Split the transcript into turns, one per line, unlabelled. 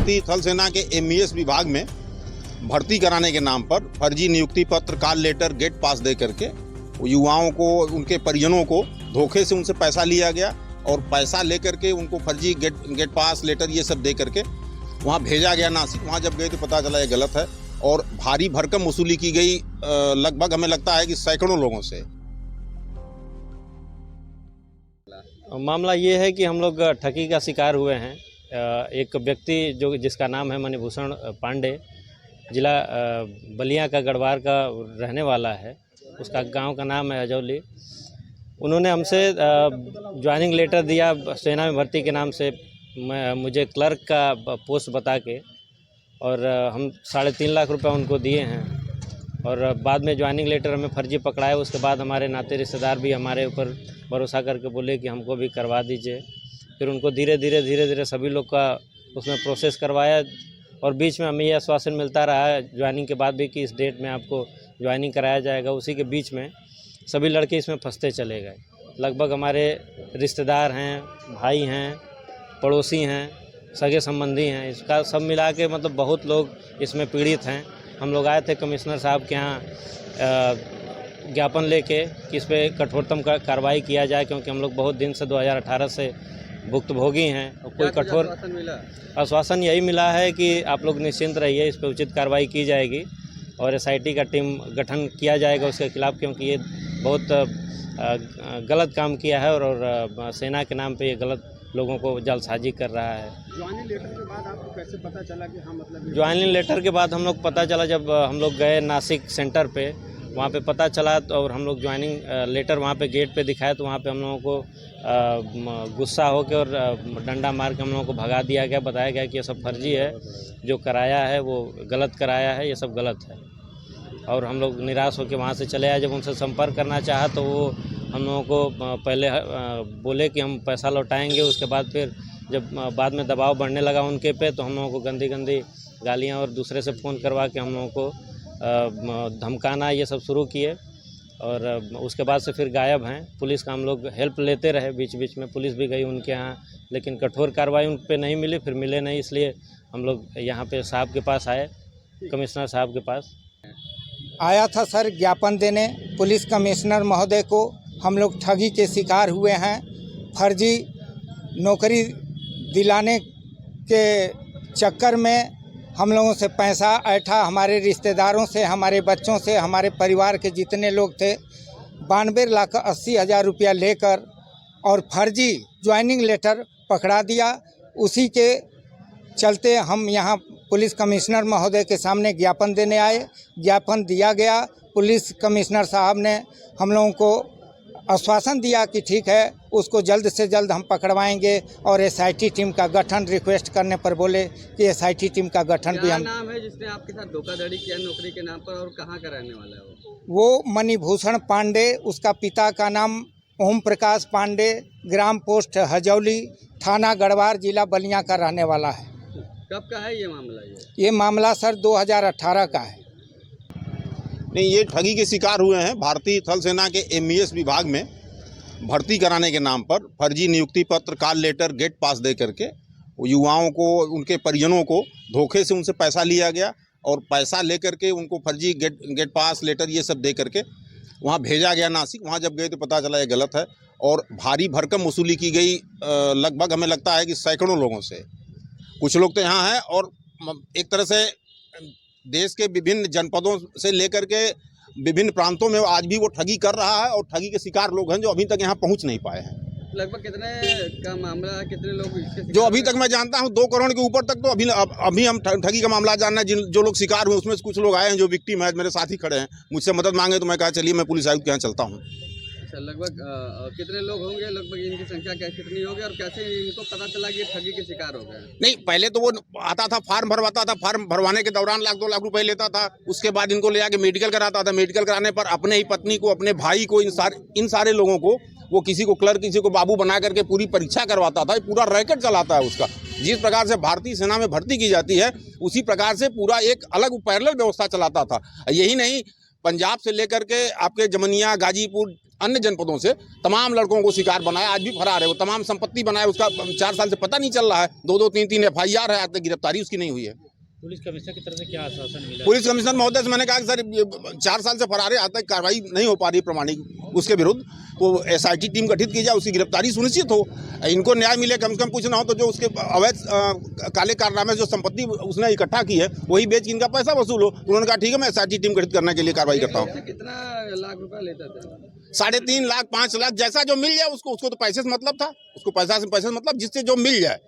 भारतीय थल सेना के MES विभाग में भर्ती कराने के नाम पर फर्जी नियुक्ति पत्र, कॉल लेटर, गेट पास दे करके युवाओं को, उनके परिजनों को धोखे से उनसे पैसा लिया गया और पैसा लेकर के उनको फर्जी गेट पास लेटर ये सब दे करके वहाँ भेजा गया नासिक। वहाँ जब गए तो पता चला ये गलत है और भारी भरकम वसूली की गई, लगभग हमें लगता है कि सैकड़ों लोगों से।
मामला ये है कि हम लोग ठगी का शिकार हुए हैं। एक व्यक्ति जिसका नाम है मणिभूषण पांडे, जिला बलिया का गढ़वार का रहने वाला है, उसका गांव का नाम है हजौली। उन्होंने हमसे ज्वाइनिंग लेटर दिया सेना में भर्ती के नाम से, मुझे क्लर्क का पोस्ट बता के, और हम 3.5 लाख रुपए उनको दिए हैं। और बाद में ज्वाइनिंग लेटर हमें फर्जी पकड़ाया। उसके बाद हमारे नाते रिश्तेदार भी हमारे ऊपर भरोसा करके बोले कि हमको भी करवा दीजिए। फिर उनको धीरे धीरे सभी लोग का उसमें प्रोसेस करवाया और बीच में हमें यह आश्वासन मिलता रहा ज्वाइनिंग के बाद भी कि इस डेट में आपको ज्वाइनिंग कराया जाएगा। उसी के बीच में सभी लड़के इसमें फंसते चले गए। लगभग हमारे रिश्तेदार हैं, भाई हैं, पड़ोसी हैं, सगे संबंधी हैं, इसका सब मिला के मतलब बहुत लोग इसमें पीड़ित हैं। हम लोग आए थे कमिश्नर साहब के यहाँ ज्ञापन लेके कि इस पर कठोरतम कार्रवाई किया जाए, क्योंकि हम लोग बहुत दिन से 2018 से भुक्तभोगी हैं और कोई कठोर आश्वासन यही मिला है कि आप लोग निश्चिंत रहिए, इस पर उचित कार्रवाई की जाएगी और SIT का टीम गठन किया जाएगा उसके खिलाफ़, क्योंकि ये बहुत गलत काम किया है और सेना के नाम पे ये गलत लोगों को जालसाजी कर रहा है।
ज्वाइनिंग लेटर के बाद आपको कैसे पता चला कि हाँ मतलब
ज्वाइनिंग लेटर के बाद हम लोग पता चला, जब हम लोग गए नासिक सेंटर पे, वहाँ पे पता चला तो, और हम लोग ज्वाइनिंग लेटर वहाँ पे गेट पे दिखाया तो वहाँ पे हम लोगों को गुस्सा होकर और डंडा मार के हम लोगों को भगा दिया गया। बताया गया कि ये सब फर्जी है, जो कराया है वो गलत कराया है, ये सब गलत है। और हम लोग निराश होकर वहाँ से चले आए। जब उनसे संपर्क करना चाहा तो वो हम लोगों को पहले बोले कि हम पैसा लौटाएंगे। उसके बाद फिर जब बाद में दबाव बढ़ने लगा उनके पे, तो हम लोगों को गंदी गंदी गालियाँ और दूसरे से फ़ोन करवा के हम लोगों को धमकाना ये सब शुरू किए। और उसके बाद से फिर गायब हैं। पुलिस का हम लोग हेल्प लेते रहे, बीच बीच में पुलिस भी गई उनके यहाँ, लेकिन कठोर कार्रवाई उन पर नहीं मिली। फिर मिले नहीं, इसलिए हम लोग यहाँ पे साहब के पास आए, कमिश्नर साहब के पास
आया था सर ज्ञापन देने पुलिस कमिश्नर महोदय को। हम लोग ठगी के शिकार हुए हैं। फर्जी नौकरी दिलाने के चक्कर में हम लोगों से पैसा ऐठा, हमारे रिश्तेदारों से, हमारे बच्चों से, हमारे परिवार के जितने लोग थे, 92,80,000 रुपया लेकर और फर्जी ज्वाइनिंग लेटर पकड़ा दिया। उसी के चलते हम यहाँ पुलिस कमिश्नर महोदय के सामने ज्ञापन देने आए। ज्ञापन दिया गया। पुलिस कमिश्नर साहब ने हम लोगों को आश्वासन दिया कि ठीक है, उसको जल्द से जल्द हम पकड़वाएंगे और SIT टीम का गठन रिक्वेस्ट करने पर बोले कि SIT टीम का गठन भी हम।
नाम है जिसने आपके साथ धोखाधड़ी किया नौकरी के नाम पर, और कहाँ का रहने वाला है
वो मणिभूषण पांडे, उसका पिता का नाम ओम प्रकाश पांडे, ग्राम पोस्ट हजौली, थाना गढ़वार, जिला बलिया का रहने वाला है।
कब का है ये मामला?
ये मामला सर 2018 का है।
नहीं, ये ठगी के शिकार हुए हैं। भारतीय थल सेना के MES विभाग में भर्ती कराने के नाम पर फर्जी नियुक्ति पत्र, कॉल लेटर, गेट पास दे करके युवाओं को, उनके परिजनों को धोखे से उनसे पैसा लिया गया और पैसा लेकर के उनको फर्जी गेट पास लेटर ये सब दे करके वहाँ भेजा गया नासिक। वहाँ जब गए तो पता चला ये गलत है और भारी भरकम वसूली की गई, लगभग हमें लगता है कि सैकड़ों लोगों से। कुछ लोग तो यहाँ हैं और एक तरह से देश के विभिन्न जनपदों से लेकर के विभिन्न प्रांतों में आज भी वो ठगी कर रहा है और ठगी के शिकार लोग हैं जो अभी तक यहाँ पहुँच नहीं पाए हैं।
लगभग कितने का मामला, कितने लोग इसके
जो अभी तक मैं जानता हूँ 2 करोड़ के ऊपर तक तो अभी हम ठगी का मामला जानना है। जो लोग शिकार हुए उसमें से कुछ लोग आए हैं जो विक्टिम है, मेरे साथी खड़े हैं, मुझसे मदद मांगे तो मैं कहा चलिए मैं पुलिस आयुक्त के यहाँ चलता हूँ।
अच्छा, लगभग कितने लोग होंगे, लगभग इनकी संख्या कितनी होगी और कैसे इनको पता चला कि ये ठगी के शिकार हो गए?
नहीं, पहले तो वो आता था, फार्म भरवाता था, फार्म भरवाने के दौरान 1-2 लाख रुपए लेता था। उसके बाद इनको ले आके मेडिकल कराता था। मेडिकल कराने पर अपने ही पत्नी को, अपने भाई को, इन सारे लोगों को वो किसी को क्लर्क, किसी को बाबू बना करके पूरी परीक्षा करवाता था। पूरा रैकेट चलाता है उसका। जिस प्रकार से भारतीय सेना में भर्ती की जाती है उसी प्रकार से पूरा एक अलग पैरेलल व्यवस्था चलाता था। यही नहीं, पंजाब से लेकर के आपके जमनिया, गाजीपुर, अन्य जनपदों से तमाम लड़कों को शिकार बनाया, आज भी फरार है वो, तमाम संपत्ति बनाया, उसका 4 साल से पता नहीं चल रहा है, 2-2 3-3 FIR है, आज तक गिरफ्तारी उसकी नहीं हुई है।
पुलिस कमिश्नर की तरफ से क्या आश्वासन मिला?
पुलिस कमिश्नर महोदय से मैंने कहा कि सर ये 4 साल से फरार है, आज तक कार्रवाई नहीं हो पा रही प्रमाणिक, उसके विरुद्ध वो SIT टीम गठित की जाए, उसकी गिरफ्तारी सुनिश्चित हो, इनको न्याय मिले, कम से कम कुछ ना हो तो जो उसके अवैध काले कारनामे जो संपत्ति उसने इकट्ठा की है वही बेच के इनका पैसा वसूल हो। उन्होंने कहा ठीक है, मैं SIT टीम गठित करने के लिए कार्रवाई करता हूँ।
कितना लाख रुपया लेता था?
3.5 लाख 5 लाख जैसा जो मिल जाए उसको तो पैसे से मतलब था, उसको पैसा से मतलब जिससे जो मिल जाए